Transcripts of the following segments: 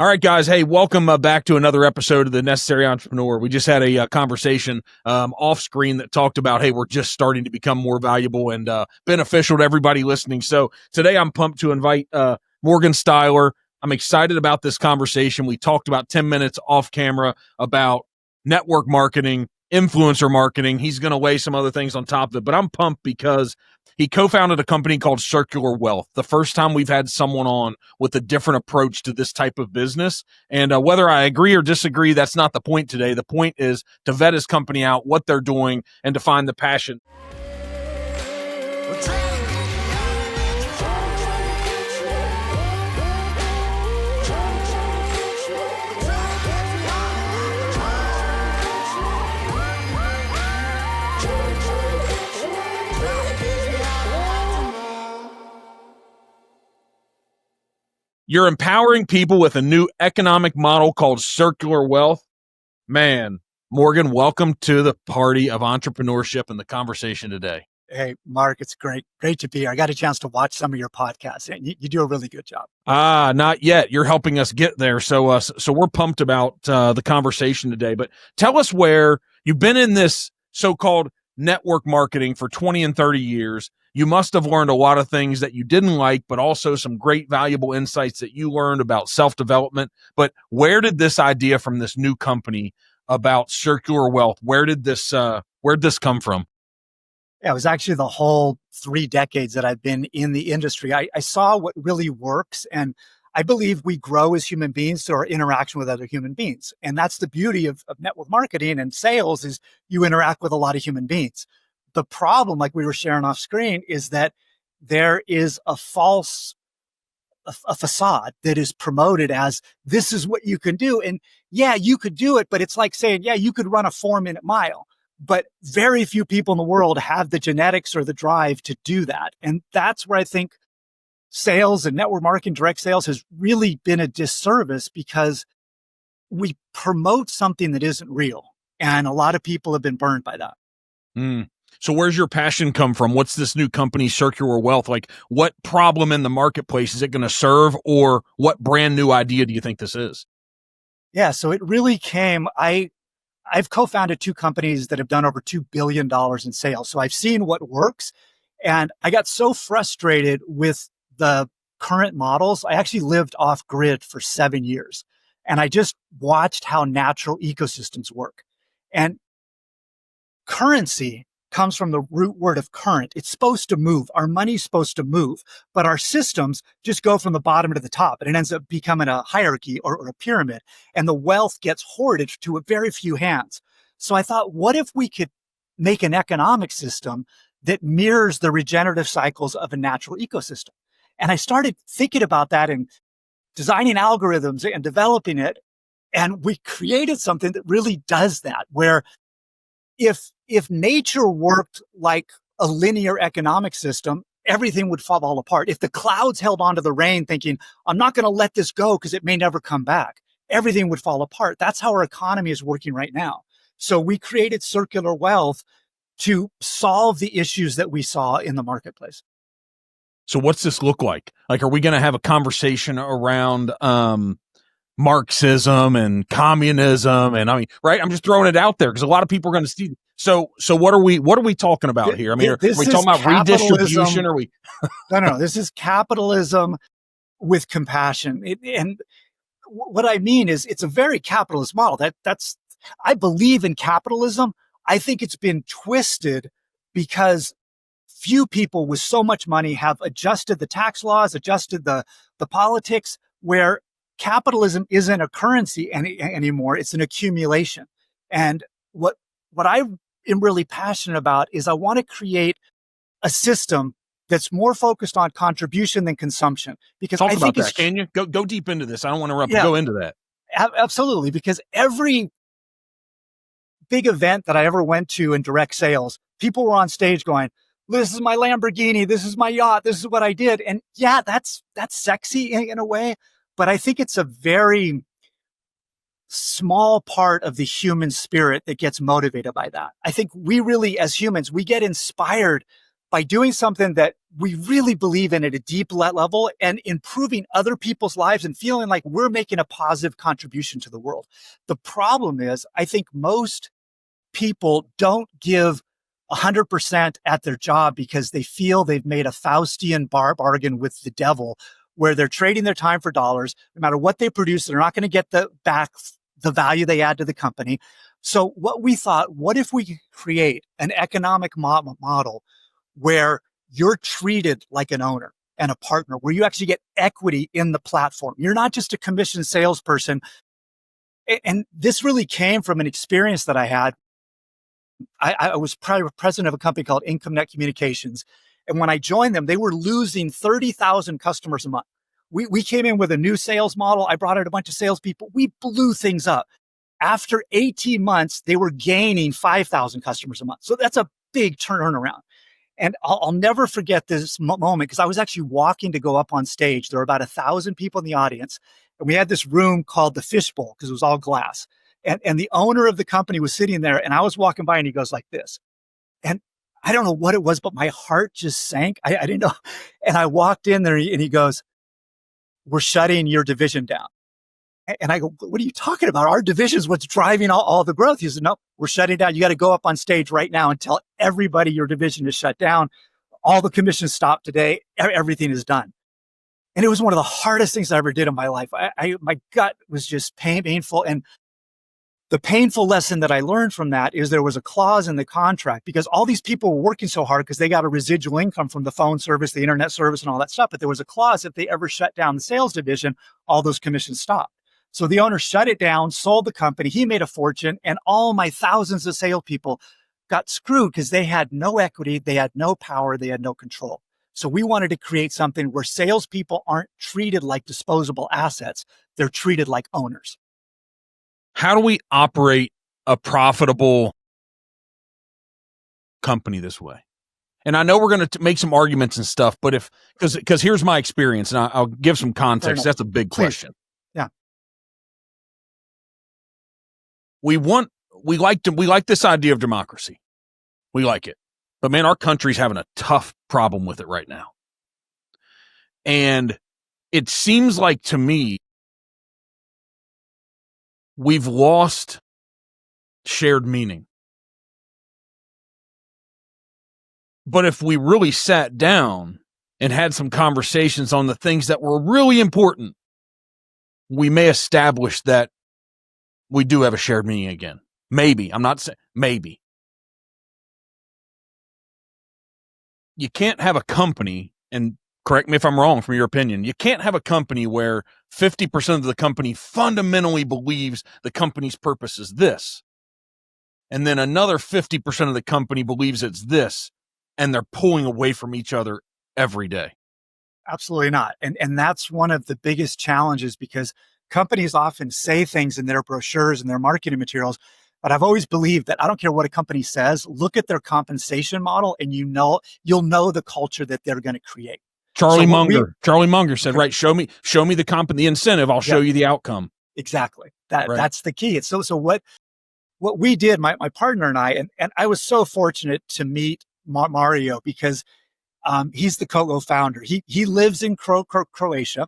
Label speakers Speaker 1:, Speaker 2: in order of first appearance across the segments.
Speaker 1: All right, guys. Hey, welcome back to another episode of The Necessary Entrepreneur. We just had a conversation off screen that talked about, hey, we're just starting to become more valuable and beneficial to everybody listening. So today I'm pumped to invite Morgan Styler. I'm excited about this conversation. We talked about 10 minutes off camera about network marketing, influencer marketing. He's going to weigh some other things on top of it, but I'm pumped because he co-founded a company called Circular Wealth. The first time we've had someone on with a different approach to this type of business. And whether I agree or disagree, that's not the point today. The point is to vet his company out, what they're doing, and to find the passion. You're empowering people with a new economic model called circular wealth. Man, Morgan, welcome to the party of entrepreneurship and the conversation today.
Speaker 2: Hey, Mark, it's great to be here. I got a chance to watch some of your podcasts, and you do a really good job.
Speaker 1: Not yet. You're helping us get there. So we're pumped about the conversation today. But tell us where you've been in this so-called network marketing for 20 and 30 years. You must have learned a lot of things that you didn't like, but also some great valuable insights that you learned about self-development. But where did this idea from this new company about circular wealth, where'd this come from?
Speaker 2: Yeah, it was actually the whole 3 decades that I've been in the industry. I saw what really works, and I believe we grow as human beings through our interaction with other human beings. And that's the beauty of network marketing and sales is you interact with a lot of human beings. The problem, like we were sharing off screen, is that there is a facade that is promoted as this is what you can do. And yeah, you could do it, but it's like saying, yeah, you could run a 4-minute mile. But very few people in the world have the genetics or the drive to do that. And that's where I think sales and network marketing, direct sales has really been a disservice because we promote something that isn't real. And a lot of people have been burned by that.
Speaker 1: So where's your passion come from? What's this new company, Circular Wealth? Like, what problem in the marketplace is it going to serve, or what brand new idea do you think this is?
Speaker 2: Yeah, so it really came, I've co-founded 2 companies that have done over $2 billion in sales. So I've seen what works, and I got so frustrated with the current models. I actually lived off grid for 7 years, and I just watched how natural ecosystems work. And currency comes from the root word of current. It's supposed to move. Our money's supposed to move, but our systems just go from the bottom to the top, and it ends up becoming a hierarchy or a pyramid, and the wealth gets hoarded to a very few hands. So I thought, what if we could make an economic system that mirrors the regenerative cycles of a natural ecosystem? And I started thinking about that and designing algorithms and developing it. And we created something that really does that, where if nature worked like a linear economic system, everything would fall apart. If the clouds held onto the rain thinking, I'm not going to let this go because it may never come back, everything would fall apart. That's how our economy is working right now. So we created Circular Wealth to solve the issues that we saw in the marketplace.
Speaker 1: So what's this look like? Like, are we going to have a conversation around Marxism and communism? And I mean, right? I'm just throwing it out there because a lot of people are going to see. So what are we talking about here? I mean, are we talking about redistribution? Or are we?
Speaker 2: No. This is capitalism with compassion. And what I mean is, it's a very capitalist model. I believe in capitalism. I think it's been twisted because few people with so much money have adjusted the tax laws, adjusted the politics, where capitalism isn't a currency anymore. It's an accumulation. And what I am really passionate about is I want to create a system that's more focused on contribution than consumption. Because
Speaker 1: Talk about that. Can you go deep into this? I don't want to interrupt. Yeah, go into that.
Speaker 2: Absolutely. Because every big event that I ever went to in direct sales, people were on stage going, this is my Lamborghini, this is my yacht, this is what I did. And yeah, that's sexy in a way, but I think it's a very small part of the human spirit that gets motivated by that. I think we really, as humans, we get inspired by doing something that we really believe in at a deep level and improving other people's lives and feeling like we're making a positive contribution to the world. The problem is, I think most people don't give 100% at their job because they feel they've made a Faustian bargain with the devil, where they're trading their time for dollars. No matter what they produce, they're not going to get back the value they add to the company. So what we thought, what if we create an economic model where you're treated like an owner and a partner, where you actually get equity in the platform. You're not just a commissioned salesperson. And this really came from an experience that I had. I was president of a company called Income Net Communications. And when I joined them, they were losing 30,000 customers a month. We came in with a new sales model. I brought in a bunch of salespeople. We blew things up. After 18 months, they were gaining 5,000 customers a month. So that's a big turnaround. And I'll never forget this moment, because I was actually walking to go up on stage. There were about 1,000 people in the audience. And we had this room called the Fishbowl because it was all glass. And the owner of the company was sitting there, and I was walking by, and he goes like this. And I don't know what it was, but my heart just sank. I didn't know. And I walked in there, and he goes, "We're shutting your division down." And I go, "What are you talking about? Our division is what's driving all the growth." He said, "No, we're shutting down. You got to go up on stage right now and tell everybody your division is shut down. All the commissions stopped today. Everything is done." And it was one of the hardest things I ever did in my life. My gut was just painful. And the painful lesson that I learned from that is there was a clause in the contract, because all these people were working so hard because they got a residual income from the phone service, the internet service, and all that stuff. But there was a clause, if they ever shut down the sales division, all those commissions stopped. So the owner shut it down, sold the company. He made a fortune, and all my thousands of salespeople got screwed because they had no equity, they had no power, they had no control. So we wanted to create something where salespeople aren't treated like disposable assets. They're treated like owners.
Speaker 1: How do we operate a profitable company this way? And I know we're going to make some arguments and stuff, but because here's my experience, and I'll give some context. That's a big question.
Speaker 2: Yeah.
Speaker 1: We like this idea of democracy. We like it. But man, our country's having a tough problem with it right now. And it seems like to me, we've lost shared meaning. But if we really sat down and had some conversations on the things that were really important, we may establish that we do have a shared meaning again. Maybe. I'm not saying maybe. You can't have a company, and correct me if I'm wrong from your opinion, you can't have a company where 50% of the company fundamentally believes the company's purpose is this, and then another 50% of the company believes it's this, and they're pulling away from each other every day.
Speaker 2: Absolutely not. And that's one of the biggest challenges, because companies often say things in their brochures and their marketing materials, but I've always believed that I don't care what a company says, look at their compensation model and you'll know the culture that they're going to create.
Speaker 1: Charlie Munger said, right, show me the incentive, I'll show you the outcome.
Speaker 2: Exactly. That's the key. So what we did, my partner and I, and I was so fortunate to meet Mario, because he's the co-founder. He lives in Croatia.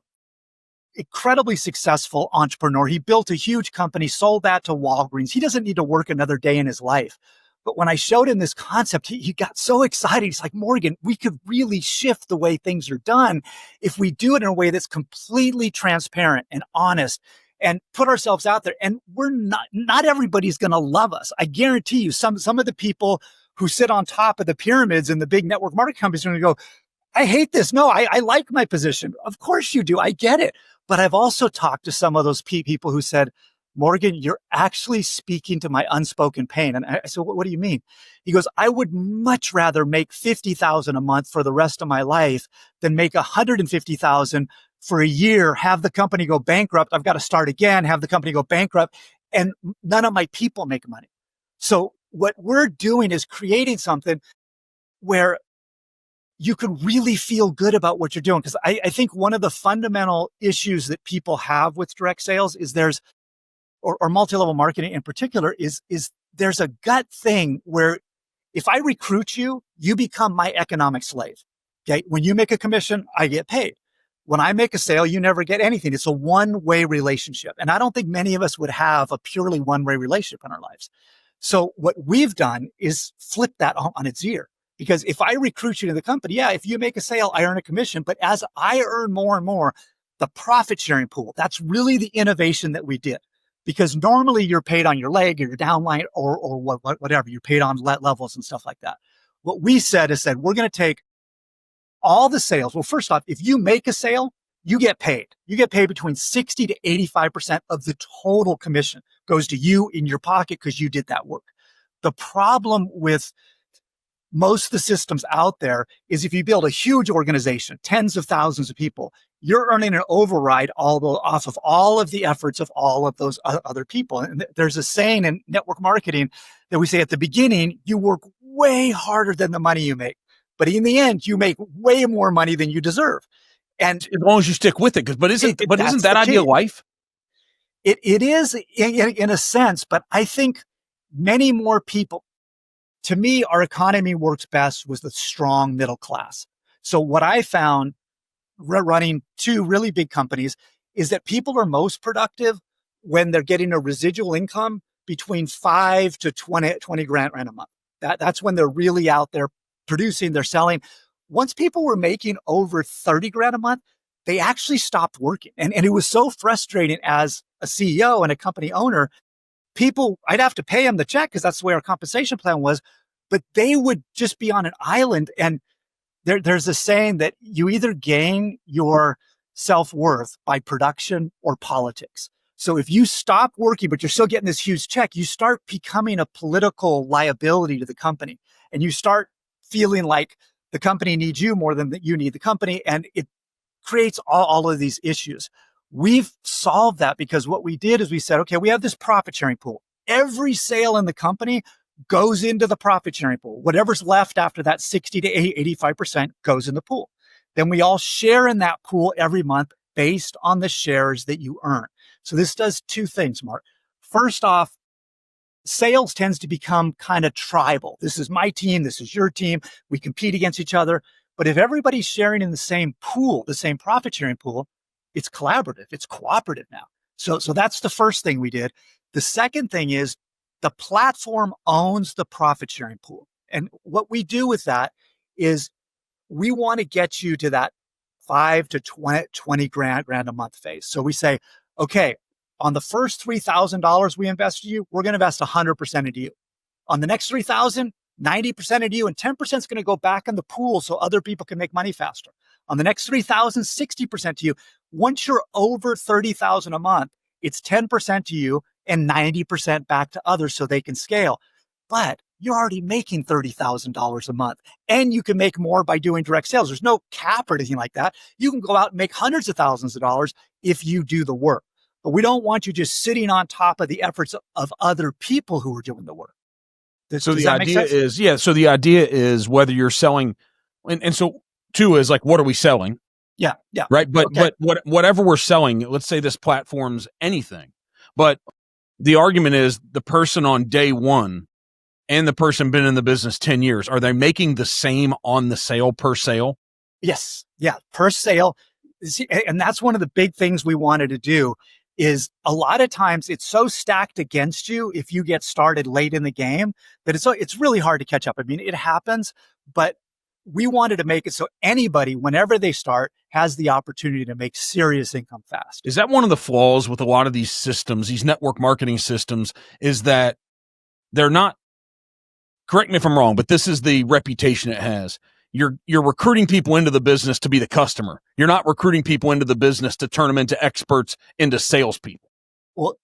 Speaker 2: Incredibly successful entrepreneur. He built a huge company, sold that to Walgreens. He doesn't need to work another day in his life. But when I showed him this concept, he got so excited. He's like, "Morgan, we could really shift the way things are done if we do it in a way that's completely transparent and honest and put ourselves out there." And we're not everybody's going to love us. I guarantee you, some of the people who sit on top of the pyramids in the big network marketing companies are going to go, "I hate this. No, I like my position." Of course you do. I get it. But I've also talked to some of those people who said, "Morgan, you're actually speaking to my unspoken pain." And I said, "What do you mean?" He goes, "I would much rather make $50,000 a month for the rest of my life than make $150,000 for a year, have the company go bankrupt. I've got to start again, have the company go bankrupt, and none of my people make money." So what we're doing is creating something where you can really feel good about what you're doing. Because I think one of the fundamental issues that people have with direct sales is or multi-level marketing in particular, is there's a gut thing where if I recruit you, you become my economic slave. Okay. When you make a commission, I get paid. When I make a sale, you never get anything. It's a one-way relationship. And I don't think many of us would have a purely one-way relationship in our lives. So what we've done is flip that on its ear. Because if I recruit you to the company, yeah, if you make a sale, I earn a commission. But as I earn more and more, the profit sharing pool, that's really the innovation that we did. Because normally you're paid on your leg or your downline or whatever. You're paid on levels and stuff like that. What we said is we're going to take all the sales. Well, first off, if you make a sale, you get paid. You get paid between 60 to 85% of the total commission goes to you in your pocket because you did that work. The problem with most of the systems out there is if you build a huge organization, tens of thousands of people, you're earning an override off of all of the efforts of all of those other people. And there's a saying in network marketing that we say at the beginning, you work way harder than the money you make. But in the end, you make way more money than you deserve. And
Speaker 1: as long as you stick with it, but isn't that ideal life?
Speaker 2: It is in a sense, but I think many more people, to me, our economy works best with the strong middle class. So what I found running two really big companies is that people are most productive when they're getting a residual income between 5 to 20 grand a month. That's when they're really out there producing, they're selling. Once people were making over 30 grand a month, they actually stopped working. And it was so frustrating as a CEO and a company owner. People, I'd have to pay them the check because that's the way our compensation plan was, but they would just be on an island. And there's a saying that you either gain your self-worth by production or politics. So if you stop working, but you're still getting this huge check, you start becoming a political liability to the company. And you start feeling like the company needs you more than that you need the company. And it creates all of these issues. We've solved that because what we did is we said, okay, we have this profit sharing pool. Every sale in the company goes into the profit sharing pool. Whatever's left after that 60 to 85% goes in the pool. Then we all share in that pool every month based on the shares that you earn. So this does two things, Mark. First off, sales tends to become kind of tribal. This is my team. This is your team. We compete against each other. But if everybody's sharing in the same pool, the same profit sharing pool, it's collaborative. It's cooperative now. So that's the first thing we did. The second thing is the platform owns the profit sharing pool. And what we do with that is we want to get you to that 5 to 20 grand a month phase. So we say, okay, on the first $3,000 we invest in you, we're going to invest 100% into you. On the next 3,000, 90% into you, and 10% is going to go back in the pool so other people can make money faster. On the next 3,000, 60% to you. Once you're over 30,000 a month, it's 10% to you and 90% back to others so they can scale. But you're already making $30,000 a month and you can make more by doing direct sales. There's no cap or anything like that. You can go out and make hundreds of thousands of dollars if you do the work. But we don't want you just sitting on top of the efforts of other people who are doing the work.
Speaker 1: So the idea is, so the idea is whether you're selling, and so two is like, what are we selling?
Speaker 2: Yeah.
Speaker 1: Right. But whatever we're selling, let's say this platform's anything, but the argument is the person on day one and the person been in the business 10 years, are they making the same on the sale per sale?
Speaker 2: Yes. Yeah. Per sale. And that's one of the big things we wanted to do is a lot of times it's so stacked against you if you get started late in the game that it's really hard to catch up. I mean, it happens, but we wanted to make it so anybody, whenever they start, has the opportunity to make serious income fast.
Speaker 1: Is that one of the flaws with a lot of these systems, these network marketing systems, is that they're not, correct me if I'm wrong, but this is the reputation it has. You're recruiting people into the business to be the customer. You're not recruiting people into the business to turn them into experts, into salespeople.
Speaker 2: Well,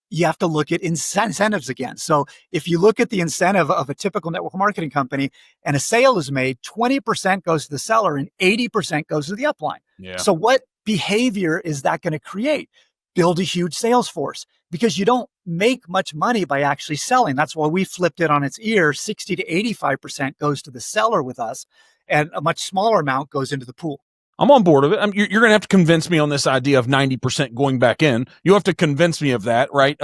Speaker 2: you have to look at incentives again. So if you look at the incentive of a typical network marketing company and a sale is made, 20% goes to the seller and 80% goes to the upline.
Speaker 1: Yeah.
Speaker 2: So what behavior is that going to create? Build a huge sales force because you don't make much money by actually selling. That's why we flipped it on its ear. 60 to 85% goes to the seller with us and a much smaller amount goes into the pool.
Speaker 1: I'm on board of it. You're going to have to convince me on this idea of 90% going back in. You have to convince me of that, right?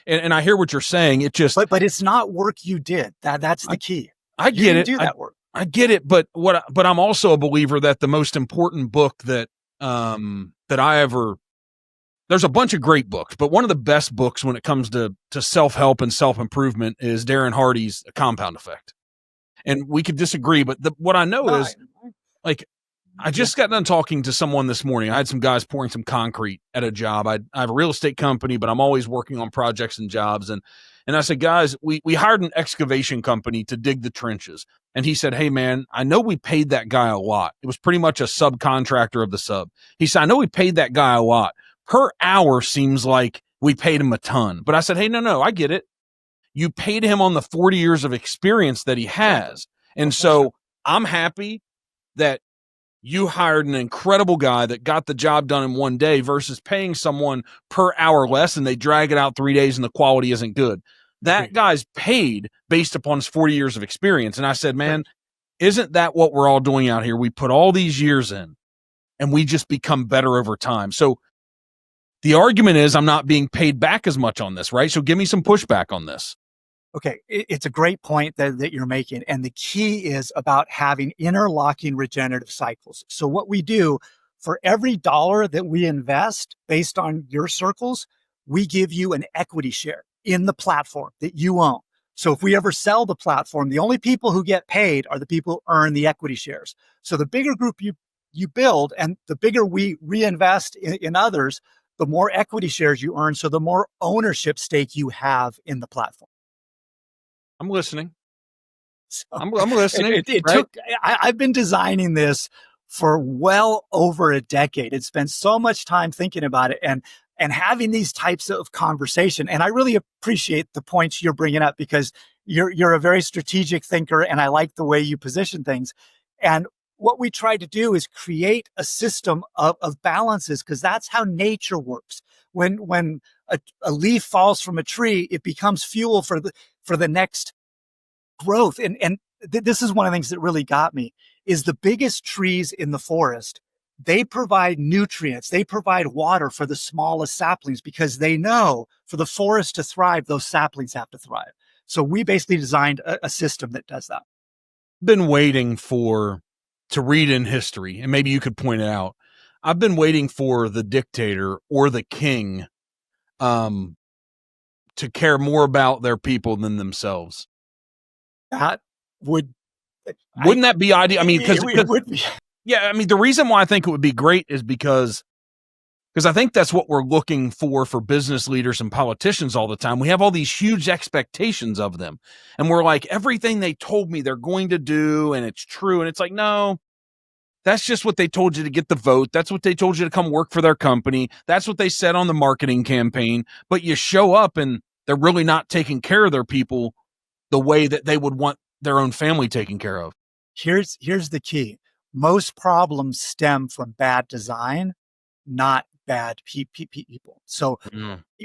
Speaker 1: And I hear what you're saying. It just,
Speaker 2: but it's not work you did. That's the key.
Speaker 1: I
Speaker 2: You
Speaker 1: get
Speaker 2: didn't
Speaker 1: it.
Speaker 2: do that work.
Speaker 1: I get it, but I'm also a believer that the most important book that there's a bunch of great books, but one of the best books when it comes to self-help and self-improvement is Darren Hardy's Compound Effect. And we could disagree, but what I know is, like, I just got done talking to someone this morning. I had some guys pouring some concrete at a job. I have a real estate company, but I'm always working on projects and jobs. And I said, guys, we hired an excavation company to dig the trenches. And he said, hey, man, I know we paid that guy a lot. It was pretty much a subcontractor of the sub. He said, I know we paid that guy a lot. Per hour seems like we paid him a ton. But I said, hey, no, I get it. You paid him on the 40 years of experience that he has. And so I'm happy that you hired an incredible guy that got the job done in one day versus paying someone per hour less and they drag it out 3 days and the quality isn't good. That guy's paid based upon his 40 years of experience. And I said, man, isn't that what we're all doing out here? We put all these years in and we just become better over time. So the argument is I'm not being paid back as much on this, right? So give me some pushback on this.
Speaker 2: Okay, it's a great point that you're making. And the key is about having interlocking regenerative cycles. So what we do for every dollar that we invest based on your circles, we give you an equity share in the platform that you own. So if we ever sell the platform, the only people who get paid are the people who earn the equity shares. So the bigger group you build and the bigger we reinvest in others, the more equity shares you earn. So the more ownership stake you have in the platform.
Speaker 1: I'm listening.
Speaker 2: So
Speaker 1: I'm listening.
Speaker 2: I've been designing this for well over a decade and spent so much time thinking about it and having these types of conversation. And I really appreciate the points you're bringing up because you're a very strategic thinker and I like the way you position things. And what we try to do is create a system of balances because that's how nature works. When a leaf falls from a tree, it becomes fuel for the next growth. And this is one of the things that really got me is the biggest trees in the forest. They provide nutrients. They provide water for the smallest saplings because they know for the forest to thrive, those saplings have to thrive. So we basically designed a system that does that.
Speaker 1: Been waiting to read in history, and maybe you could point it out. I've been waiting for the dictator or the king to care more about their people than themselves.
Speaker 2: That wouldn't
Speaker 1: that be ideal? I mean, because
Speaker 2: it would be.
Speaker 1: Yeah, I mean, the reason why I think it would be great is because I think that's what we're looking for business leaders and politicians all the time. We have all these huge expectations of them, and we're like, everything they told me they're going to do, and it's true. And it's like, no, that's just what they told you to get the vote. That's what they told you to come work for their company. That's what they said on the marketing campaign. But you show up and they're really not taking care of their people the way that they would want their own family taken care of.
Speaker 2: Here's the key. Most problems stem from bad design, not bad people. So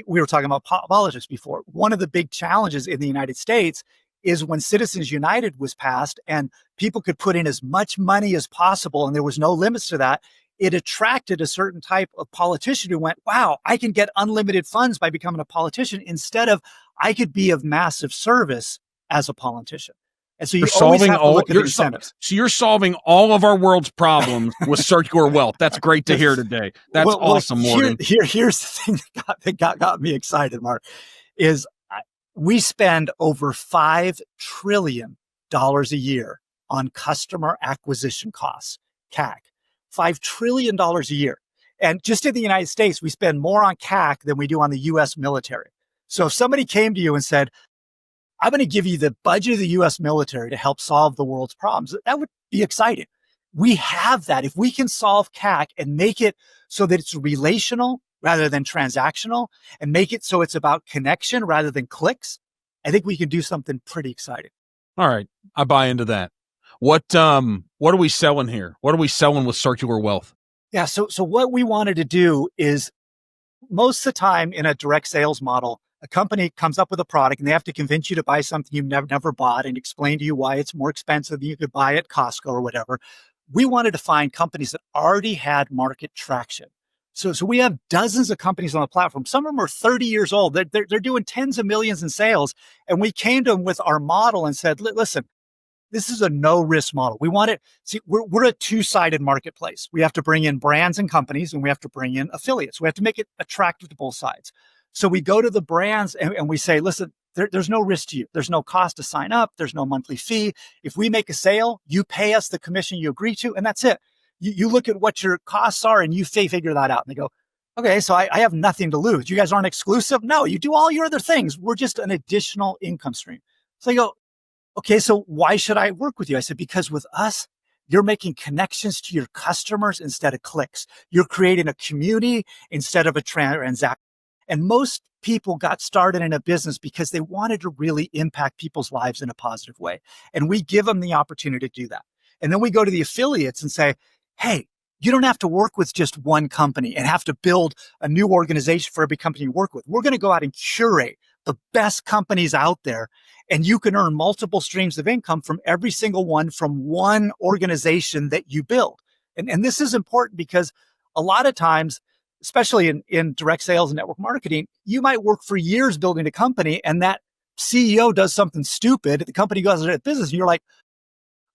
Speaker 2: we were talking about politics before. One of the big challenges in the United States is when Citizens United was passed and people could put in as much money as possible and there was no limits to that, it attracted a certain type of politician who went, wow, I can get unlimited funds by becoming a politician instead of I could be of massive service as a politician. And so you're solving
Speaker 1: you're solving all of our world's problems with circular wealth. That's great to hear today. That's awesome, Morgan.
Speaker 2: Here's the thing that got me excited, Mark, is we spend over $5 trillion a year on customer acquisition costs, CAC, $5 trillion a year. And just in the United States, we spend more on CAC than we do on the US military. So if somebody came to you and said, I'm going to give you the budget of the US military to help solve the world's problems, that would be exciting. We have that. If we can solve CAC and make it so that it's relational rather than transactional and make it so it's about connection rather than clicks, I think we can do something pretty exciting.
Speaker 1: All right. I buy into that. What are we selling here? What are we selling with circular wealth?
Speaker 2: Yeah. So what we wanted to do is most of the time in a direct sales model, a company comes up with a product and they have to convince you to buy something you've never bought and explain to you why it's more expensive than you could buy at Costco or whatever. We wanted to find companies that already had market traction. So we have dozens of companies on the platform. Some of them are 30 years old. They're doing tens of millions in sales. And we came to them with our model and said, listen, This is a no risk model. We want it. See, we're a two-sided marketplace. We have to bring in brands and companies, and we have to bring in affiliates. We have to make it attractive to both sides. So we go to the brands and we say, listen, there's no risk to you. There's no cost to sign up. There's no monthly fee. If we make a sale, you pay us the commission you agree to, and that's it. You look at what your costs are and you figure that out. And they go, okay, so I have nothing to lose. You guys aren't exclusive? No, you do all your other things. We're just an additional income stream. So I go, okay, so why should I work with you? I said, because with us, you're making connections to your customers instead of clicks. You're creating a community instead of a transaction. And most people got started in a business because they wanted to really impact people's lives in a positive way. And we give them the opportunity to do that. And then we go to the affiliates and say, hey, you don't have to work with just one company and have to build a new organization for every company you work with. We're going to go out and curate the best companies out there, and you can earn multiple streams of income from every single one from one organization that you build. And this is important because a lot of times, especially in direct sales and network marketing, you might work for years building a company and that CEO does something stupid. The company goes out of business and you're like,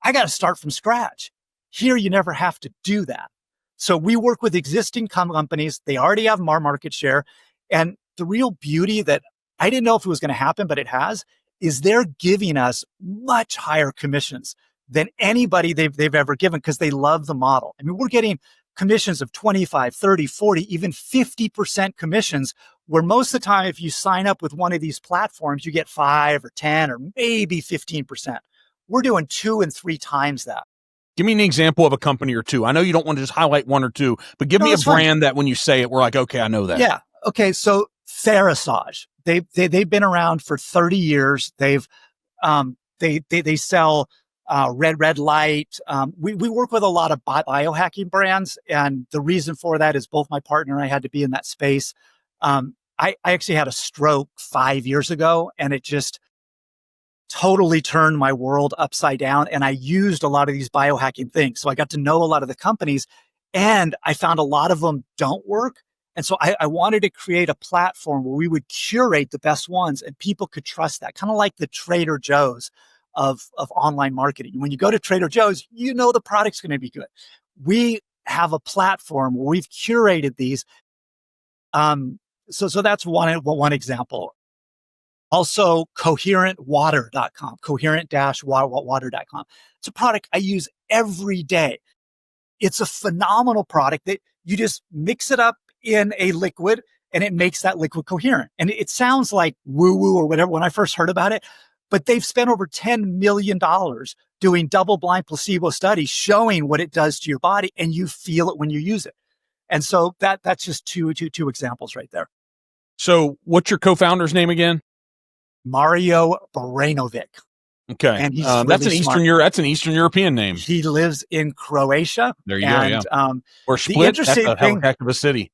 Speaker 2: I got to start from scratch. Here, you never have to do that. So we work with existing companies. They already have more market share. And the real beauty that I didn't know if it was going to happen, but it has, is they're giving us much higher commissions than anybody they've ever given because they love the model. I mean, we're getting commissions of 25, 30, 40, even 50% commissions, where most of the time, if you sign up with one of these platforms, you get 5 or 10 or maybe 15%. We're doing 2 and 3 times that.
Speaker 1: Give me an example of a company or two. I know you don't want to just highlight one or two, but give me a brand that when you say it, we're like, okay, I know that.
Speaker 2: Yeah. Okay. So Therasage, they've been around for 30 years. They sell red light. We work with a lot of biohacking brands, and the reason for that is both my partner and I had to be in that space. I actually had a stroke 5 years ago, and it just totally turned my world upside down. And I used a lot of these biohacking things. So I got to know a lot of the companies, and I found a lot of them don't work. And so I wanted to create a platform where we would curate the best ones and people could trust that, kind of like the Trader Joe's of online marketing. When you go to Trader Joe's, you know the product's going to be good. We have a platform where we've curated these. So that's one example. Also, coherentwater.com, coherent-water.com. It's a product I use every day. It's a phenomenal product that you just mix it up in a liquid and it makes that liquid coherent. And it sounds like woo-woo or whatever when I first heard about it, but they've spent over $10 million doing double-blind placebo studies showing what it does to your body, and you feel it when you use it. And so that's just two examples right there.
Speaker 1: So what's your co-founder's name again?
Speaker 2: Mario Baranovic.
Speaker 1: Okay. And he's really that's an Eastern European name.
Speaker 2: He lives in Croatia.
Speaker 1: There you go. Yeah. Or Split. That's a heck of a city.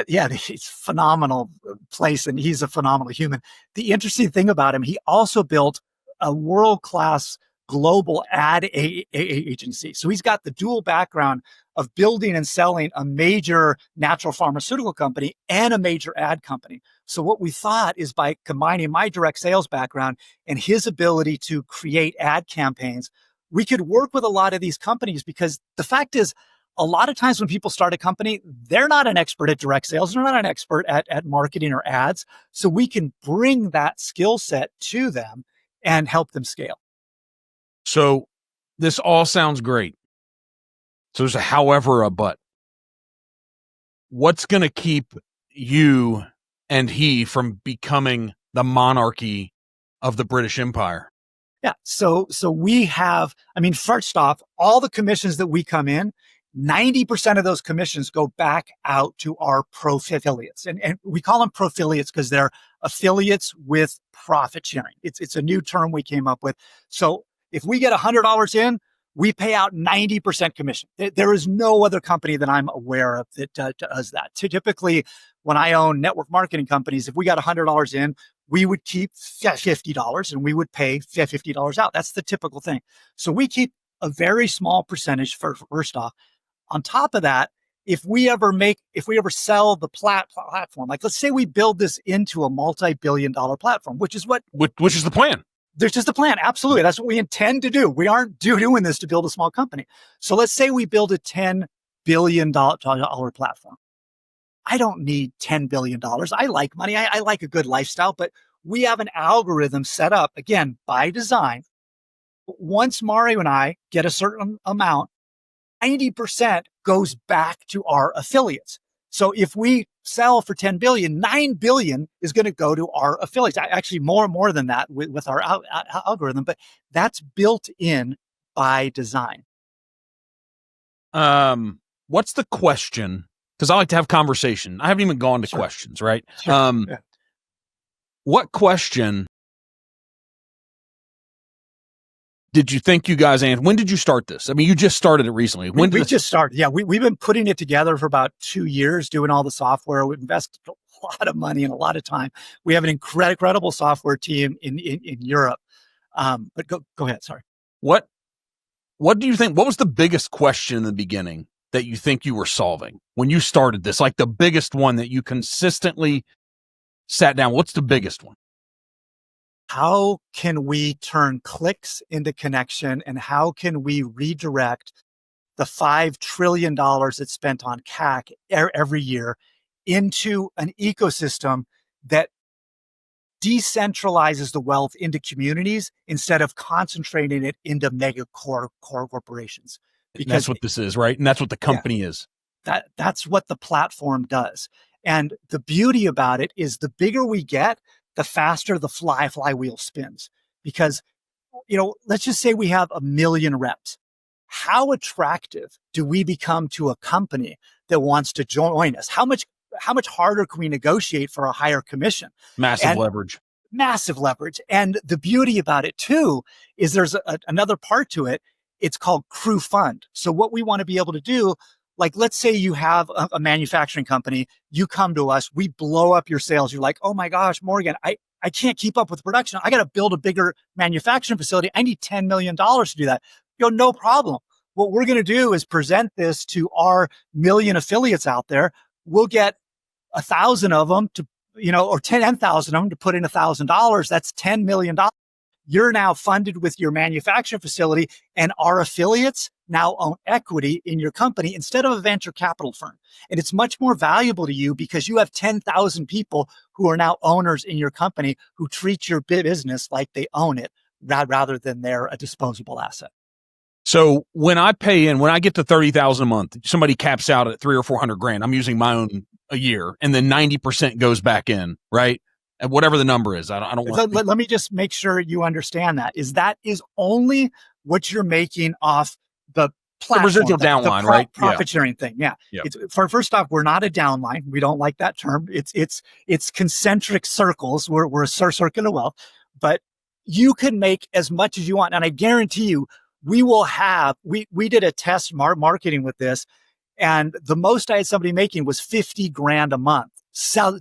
Speaker 2: Yeah, he's a phenomenal place, and he's a phenomenal human. The interesting thing about him, he also built a world-class global ad agency. So he's got the dual background of building and selling a major natural pharmaceutical company and a major ad company. So what we thought is by combining my direct sales background and his ability to create ad campaigns, we could work with a lot of these companies, because the fact is, a lot of times when people start a company, they're not an expert at direct sales. They're not an expert at marketing or ads. So we can bring that skill set to them and help them scale.
Speaker 1: So this all sounds great. So there's a however, a but. What's going to keep you and he from becoming the monarchy of the British Empire?
Speaker 2: Yeah. So we have, first off, all the commissions that we come in, 90% of those commissions go back out to our pro-affiliates. And we call them pro-affiliates because they're affiliates with profit sharing. It's a new term we came up with. So if we get $100 in, we pay out 90% commission. There is no other company that I'm aware of that does that. Typically, when I own network marketing companies, if we got $100 in, we would keep $50 and we would pay $50 out. That's the typical thing. So we keep a very small percentage first off. On top of that, if we ever sell the platform, like let's say we build this into a multi-billion-dollar platform, which is the
Speaker 1: plan.
Speaker 2: There's just a plan. Absolutely. That's what we intend to do. We aren't doing this to build a small company. So let's say we build a $10 billion platform. I don't need $10 billion. I like money. I like a good lifestyle, but we have an algorithm set up, again, by design. Once Mario and I get a certain amount, 90% goes back to our affiliates. So if we sell for 10 billion, 9 billion is going to go to our affiliates. Actually, more than that with our algorithm, but that's built in by design.
Speaker 1: What's the question? Because I like to have conversation. I haven't even gone to questions, right?
Speaker 2: Sure.
Speaker 1: What question did you think you guys answered? When did you start this? I mean, you just started it recently. When
Speaker 2: we just started? Yeah, we've been putting it together for about 2 years, doing all the software. We've invested a lot of money and a lot of time. We have an incredible software team in Europe. But go ahead. Sorry.
Speaker 1: What do you think? What was the biggest question in the beginning that you think you were solving when you started this? Like the biggest one that you consistently sat down. What's the biggest one?
Speaker 2: How can we turn clicks into connection, and how can we redirect the $5 trillion that's spent on CAC every year into an ecosystem that decentralizes the wealth into communities instead of concentrating it into mega corporations?
Speaker 1: Because that's what this is, right? And that's what the company is.
Speaker 2: That's what the platform does. And the beauty about it is the bigger we get, the faster the flywheel spins. Because, let's just say we have 1 million reps. How attractive do we become to a company that wants to join us? How much harder can we negotiate for a higher commission?
Speaker 1: Massive leverage.
Speaker 2: And the beauty about it too is there's another part to it. It's called crew fund. So what we want to be able to do, like, let's say you have a manufacturing company, you come to us, we blow up your sales. You're like, oh my gosh, Morgan, I can't keep up with production. I got to build a bigger manufacturing facility. I need $10 million to do that. No problem. What we're going to do is present this to our million affiliates out there. We'll get 1,000 of them to, or 10,000 of them to put in $1,000. That's $10 million. You're now funded with your manufacturing facility, and our affiliates now own equity in your company instead of a venture capital firm. And it's much more valuable to you because you have 10,000 people who are now owners in your company who treat your business like they own it rather than they're a disposable asset.
Speaker 1: So when I get to 30,000 a month, somebody caps out at 300 or 400 grand. I'm using my own a year, and then 90% goes back in, right? And whatever the number is, I don't want.
Speaker 2: Let me just make sure you understand that is only what you're making off the platform,
Speaker 1: the residual downline, right?
Speaker 2: Profit sharing thing. Yeah. It's, first off, we're not a downline. We don't like that term. It's concentric circles. We're a circular wealth, but you can make as much as you want. And I guarantee you, we did a test marketing with this, and the most I had somebody making was 50 grand a month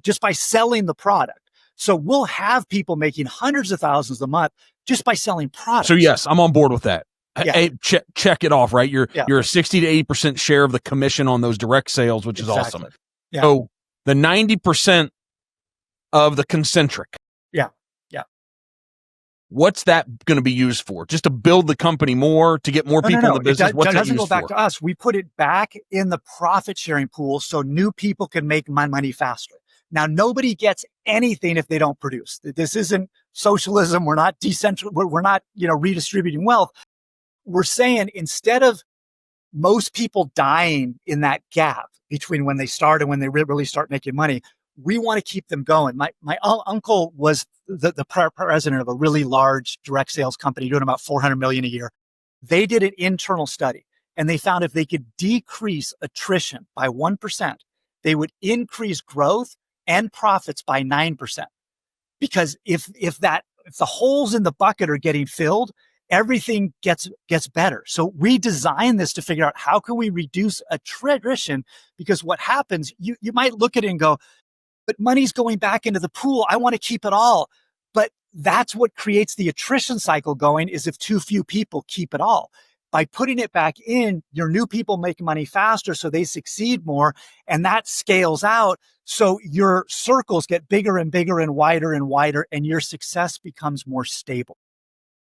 Speaker 2: just by selling the product. So we'll have people making hundreds of thousands a month just by selling products.
Speaker 1: So yes, I'm on board with that. Yeah. Hey, check it off, right? You're a 60 to 80% share of the commission on those direct sales, which is awesome. Yeah. So the 90% of the concentric.
Speaker 2: Yeah.
Speaker 1: What's that going to be used for? Just to build the company more, to get more people in the business?
Speaker 2: It doesn't go back to us. We put it back in the profit sharing pool so new people can make money faster. Now, nobody gets anything if they don't produce. This isn't socialism. We're not we're not, redistributing wealth. We're saying instead of most people dying in that gap between when they start and when they really start making money, we want to keep them going. My uncle was the president of a really large direct sales company doing about 400 million a year. They did an internal study, and they found if they could decrease attrition by 1%, they would increase growth and profits by 9%. Because if the holes in the bucket are getting filled, everything gets better. So we designed this to figure out how can we reduce attrition, because what happens, you might look at it and go, but money's going back into the pool. I want to keep it all. But that's what creates the attrition cycle going, is if too few people keep it all. By putting it back in, your new people make money faster, so they succeed more, and that scales out. So your circles get bigger and bigger and wider, and your success becomes more stable.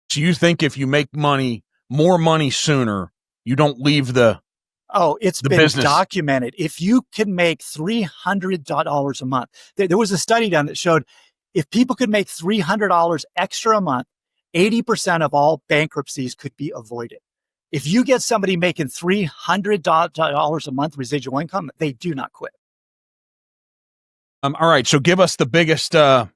Speaker 1: So you think if you make more money sooner, you don't leave the
Speaker 2: it's been
Speaker 1: business
Speaker 2: documented. If you can make $300 a month, there was a study done that showed if people could make $300 extra a month, 80% of all bankruptcies could be avoided. If you get somebody making $300 a month residual income, they do not quit.
Speaker 1: All right. So give us the biggest, I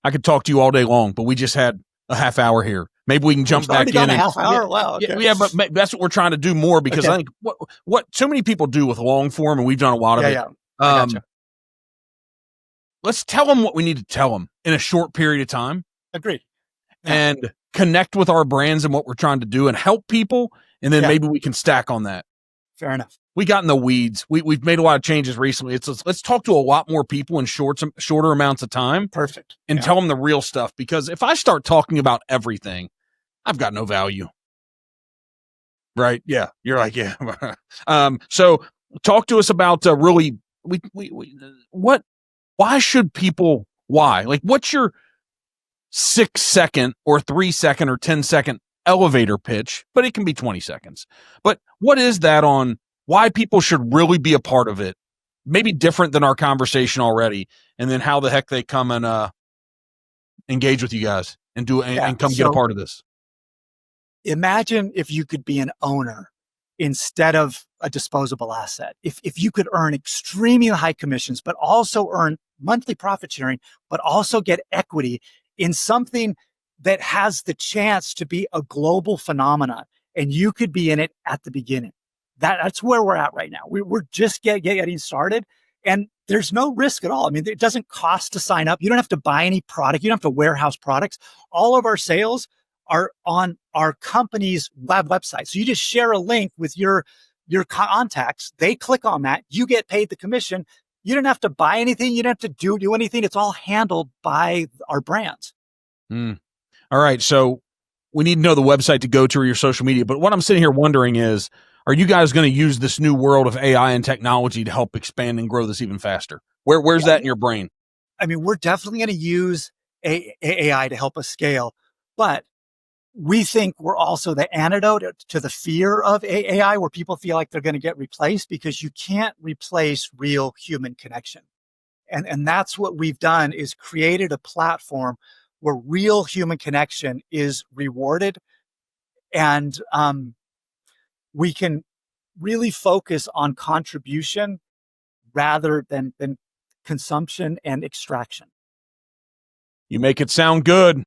Speaker 1: could talk to you all day long, but we just had a half hour here. Maybe we can jump back in.
Speaker 2: A half hour? Wow. Okay.
Speaker 1: Yeah, but that's what we're trying to do more because I think what so many people do with long form, and we've done a lot of it.
Speaker 2: Yeah. I gotcha.
Speaker 1: Let's tell them what we need to tell them in a short period of time.
Speaker 2: Agreed.
Speaker 1: Yeah. And connect with our brands and what we're trying to do and help people. And then maybe we can stack on that.
Speaker 2: Fair enough.
Speaker 1: We got in the weeds. We've made a lot of changes recently. Let's talk to a lot more people in shorter amounts of time.
Speaker 2: Perfect.
Speaker 1: And tell them the real stuff. Because if I start talking about everything, I've got no value. Right? Yeah. You're like, yeah. So talk to us about really, why should people, like, what's your 6-second or 3-second or 10-second elevator pitch, but it can be 20 seconds. But what is that on why people should really be a part of it? Maybe different than our conversation already. And then how the heck they come and engage with you guys and come get a part of this.
Speaker 2: Imagine if you could be an owner instead of a disposable asset. If you could earn extremely high commissions, but also earn monthly profit sharing, but also get equity in something that has the chance to be a global phenomenon, and you could be in it at the beginning. That's where we're at right now. We're just getting started, and there's no risk at all. I mean, it doesn't cost to sign up. You don't have to buy any product. You don't have to warehouse products. All of our sales are on our company's website. So you just share a link with your contacts. They click on that. You get paid the commission. You don't have to buy anything. You don't have to do anything. It's all handled by our brands.
Speaker 1: All right. So we need to know the website to go to or your social media. But what I'm sitting here wondering is, are you guys going to use this new world of AI and technology to help expand and grow this even faster? Where's that in your brain?
Speaker 2: I mean, we're definitely going to use AI to help us scale, but we think we're also the antidote to the fear of AI, where people feel like they're going to get replaced, because you can't replace real human connection. And that's what we've done, is created a platform where real human connection is rewarded. And we can really focus on contribution rather than consumption and extraction.
Speaker 1: You make it sound good.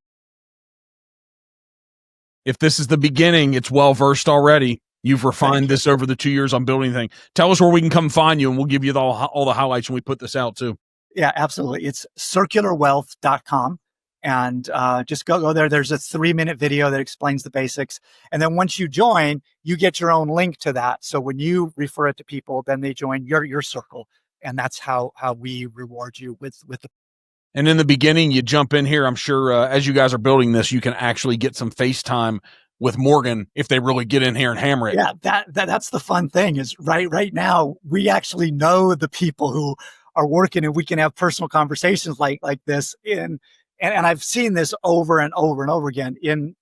Speaker 1: If this is the beginning, it's well-versed already. You've refined this over the 2 years on building thing. Tell us where we can come find you, and we'll give you all the highlights when we put this out too.
Speaker 2: Yeah, absolutely. It's circularwealth.com. And just go there. There's a 3-minute video that explains the basics. And then once you join, you get your own link to that. So when you refer it to people, then they join your circle. And that's how we reward you with the.
Speaker 1: And in the beginning, you jump in here. I'm sure as you guys are building this, you can actually get some FaceTime with Morgan if they really get in here and hammer it.
Speaker 2: Yeah, that's the fun thing is right now, we actually know the people who are working, and we can have personal conversations like this. And I've seen this over and over and over again. In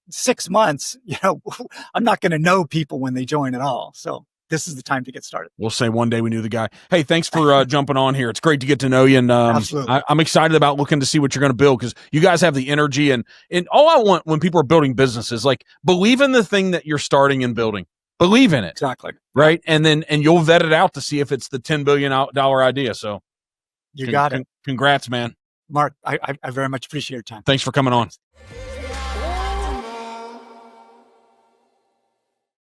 Speaker 2: 6 months, I'm not going to know people when they join at all. So this is the time to get started.
Speaker 1: We'll say one day we knew the guy. Hey, thanks for jumping on here. It's great to get to know you. And I'm excited about looking to see what you're going to build, because you guys have the energy. And all I want when people are building businesses, like, believe in the thing that you're starting and building. Believe in it.
Speaker 2: Exactly.
Speaker 1: Right. And you'll vet it out to see if it's the $10 billion idea. So
Speaker 2: you got it.
Speaker 1: Congrats, man.
Speaker 2: Mark, I very much appreciate your time.
Speaker 1: Thanks for coming on.